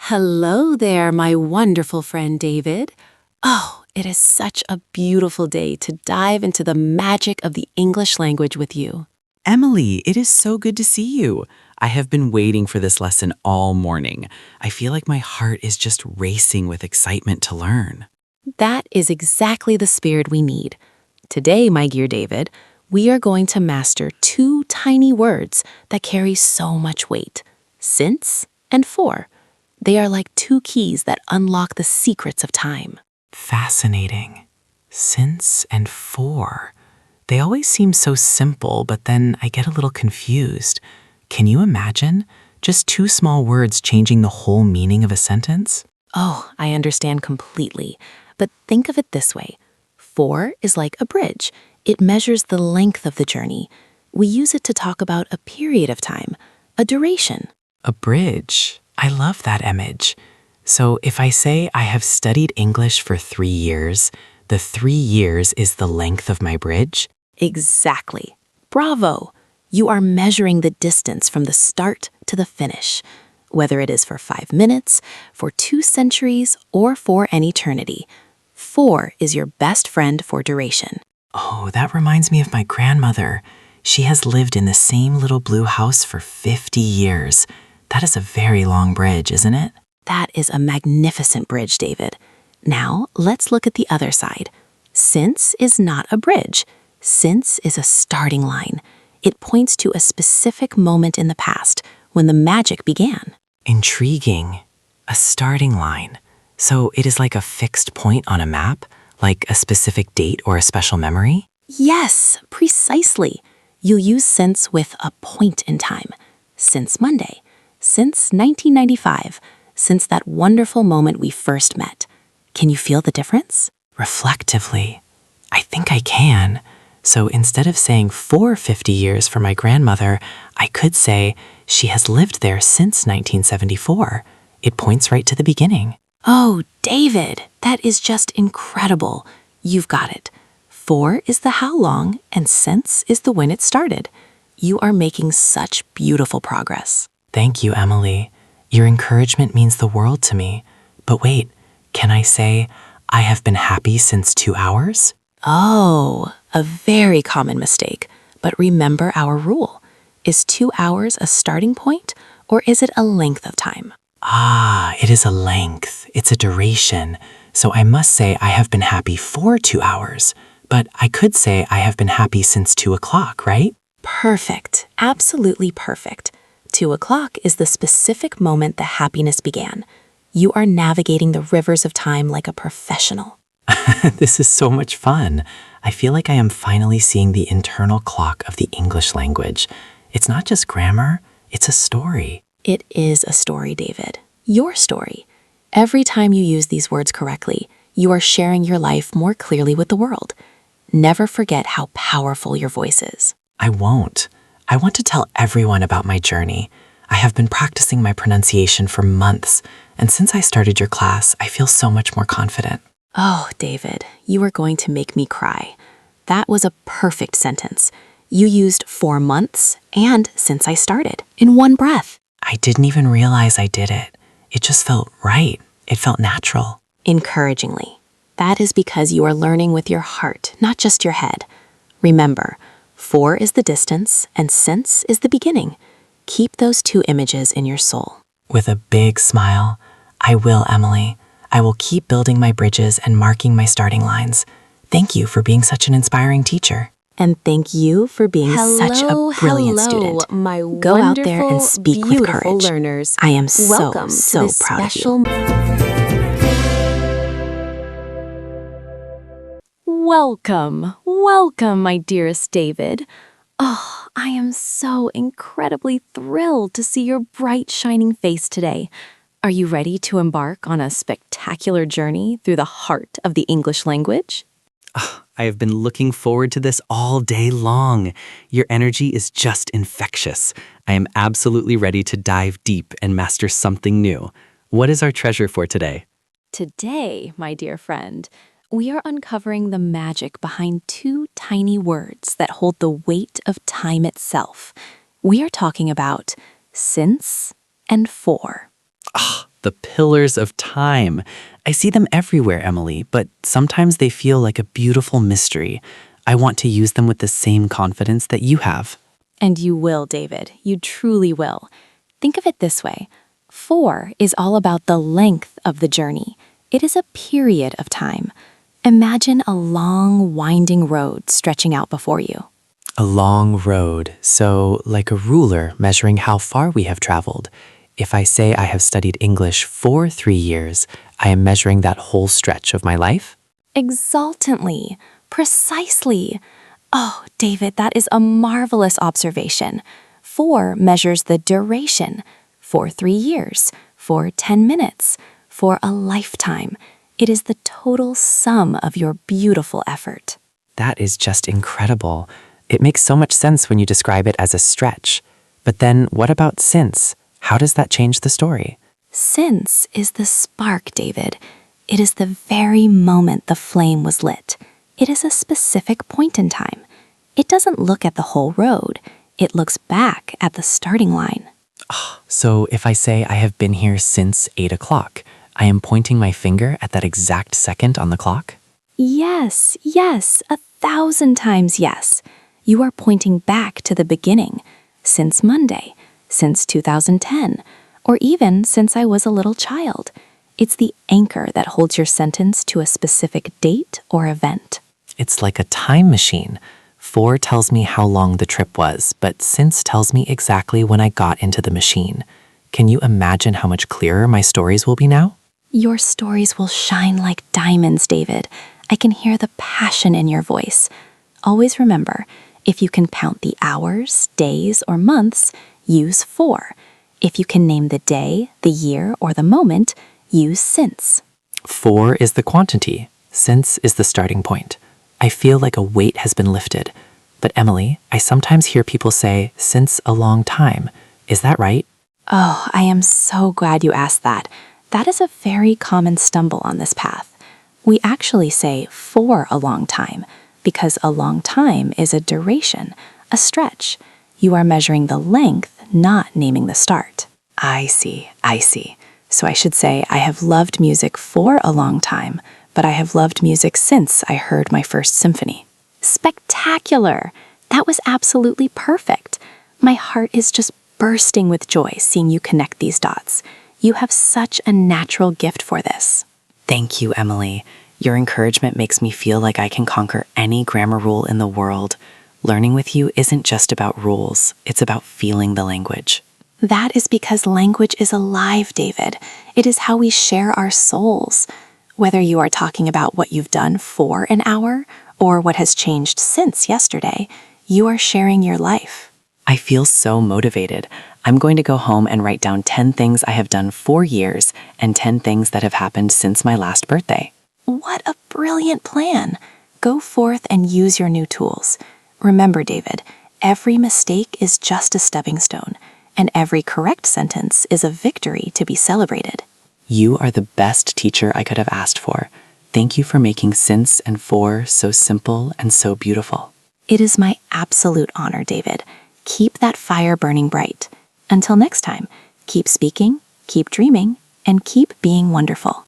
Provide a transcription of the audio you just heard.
Hello there, my wonderful friend David. Oh, it is such a beautiful day to dive into the magic of the English language with you. Emily, it is so good to see you. I have been waiting for this lesson all morning. I feel like my heart is just racing with excitement to learn. That is exactly the spirit we need. Today, my dear David, we are going to master two tiny words that carry so much weight: since and for. They are like two keys that unlock the secrets of time. Fascinating. Since and for. They always seem so simple, but then I get a little confused. Can you imagine? Just two small words changing the whole meaning of a sentence? Oh, I understand completely. But think of it this way. For is like a bridge. It measures the length of the journey. We use it to talk about a period of time, a duration. A bridge. I love that image. So if I say I have studied English for 3 years, the 3 years is the length of my bridge? Exactly. Bravo! You are measuring the distance from the start to the finish, whether it is for 5 minutes, for 2 centuries, or for an eternity. For is your best friend for duration. Oh, that reminds me of my grandmother. She has lived in the same little blue house for 50 years. That is a very long bridge, isn't it? That is a magnificent bridge, David. Now, let's look at the other side. Since is not a bridge. Since is a starting line. It points to a specific moment in the past when the magic began. Intriguing. A starting line. So it is like a fixed point on a map, like a specific date or a special memory? Yes, precisely. You'll use since with a point in time. Since Monday. Since 1995. Since that wonderful moment we first met. Can you feel the difference? Reflectively. I think I can. So instead of saying for 50 years for my grandmother, I could say she has lived there since 1974. It points right to the beginning. Oh, David, that is just incredible. You've got it. For is the how long, and since is the when it started. You are making such beautiful progress. Thank you, Emily. Your encouragement means the world to me. But wait, can I say, I have been happy since 2 hours? Oh, a very common mistake. But remember our rule. Is 2 hours a starting point, or is it a length of time? Ah, it is a length. It's a duration. So I must say I have been happy for 2 hours. But I could say I have been happy since 2 o'clock, right? Perfect. Absolutely perfect. 2 o'clock is the specific moment the happiness began. You are navigating the rivers of time like a professional. This is so much fun. I feel like I am finally seeing the internal clock of the English language. It's not just grammar, it's a story. It is a story, David. Your story. Every time you use these words correctly, you are sharing your life more clearly with the world. Never forget how powerful your voice is. I won't. I want to tell everyone about my journey. I have been practicing my pronunciation for months, and since I started your class, I feel so much more confident. Oh, David, you are going to make me cry. That was a perfect sentence. You used 4 months and since I started in one breath. I didn't even realize I did it. It just felt right. It felt natural. Encouragingly. That is because you are learning with your heart, not just your head. Remember, for is the distance and since is the beginning. Keep those two images in your soul. With a big smile, I will, Emily. I will keep building my bridges and marking my starting lines. Thank you for being such an inspiring teacher. And thank you for being such a brilliant student. My Go out there and speak with courage. Learners. I am so Welcome to so this proud special of you. Welcome, my dearest David. Oh, I am so incredibly thrilled to see your bright, shining face today. Are you ready to embark on a spectacular journey through the heart of the English language? I have been looking forward to this all day long. Your energy is just infectious. I am absolutely ready to dive deep and master something new. What is our treasure for today? Today, my dear friend, we are uncovering the magic behind two tiny words that hold the weight of time itself. We are talking about since and for. The the pillars of time. I see them everywhere, Emily, but sometimes they feel like a beautiful mystery. I want to use them with the same confidence that you have. And you will, David. You truly will. Think of it this way. 4 is all about the length of the journey. It is a period of time. Imagine a long, winding road stretching out before you. A long road, so like a ruler measuring how far we have traveled. If I say I have studied English for 3 years, I am measuring that whole stretch of my life? Exultantly. Precisely. Oh, David, that is a marvelous observation. 4 measures the duration. For 3 years. For 10 minutes. For a lifetime. It is the total sum of your beautiful effort. That is just incredible. It makes so much sense when you describe it as a stretch. But then what about since? How does that change the story? Since is the spark, David. It is the very moment the flame was lit. It is a specific point in time. It doesn't look at the whole road. It looks back at the starting line. So if I say I have been here since 8 o'clock, I am pointing my finger at that exact second on the clock? Yes, 1,000 times yes. You are pointing back to the beginning, since Monday, since 2010, or even since I was a little child. It's the anchor that holds your sentence to a specific date or event. It's like a time machine. 4 tells me how long the trip was, but since tells me exactly when I got into the machine. Can you imagine how much clearer my stories will be now? Your stories will shine like diamonds, David. I can hear the passion in your voice. Always remember, if you can count the hours, days, or months, use 4. If you can name the day, the year, or the moment, use since. 4 is the quantity. Since is the starting point. I feel like a weight has been lifted. But Emily, I sometimes hear people say, since a long time. Is that right? Oh, I am so glad you asked that. That is a very common stumble on this path. We actually say for a long time, because a long time is a duration, a stretch. You are measuring the length, not naming the start. I see. So I should say I have loved music for a long time, but I have loved music since I heard my first symphony. Spectacular! That was absolutely perfect. My heart is just bursting with joy seeing you connect these dots. You have such a natural gift for this. Thank you, Emily. Your encouragement makes me feel like I can conquer any grammar rule in the world. Learning with you isn't just about rules, it's about feeling the language. That is because language is alive, David. It is how we share our souls. Whether you are talking about what you've done for an hour or what has changed since yesterday, you are sharing your life. I feel so motivated. I'm going to go home and write down 10 things I have done for years and 10 things that have happened since my last birthday. What a brilliant plan. Go forth and use your new tools. Remember, David, every mistake is just a stepping stone, and every correct sentence is a victory to be celebrated. You are the best teacher I could have asked for. Thank you for making since and for so simple and so beautiful. It is my absolute honor, David. Keep that fire burning bright. Until next time, keep speaking, keep dreaming, and keep being wonderful.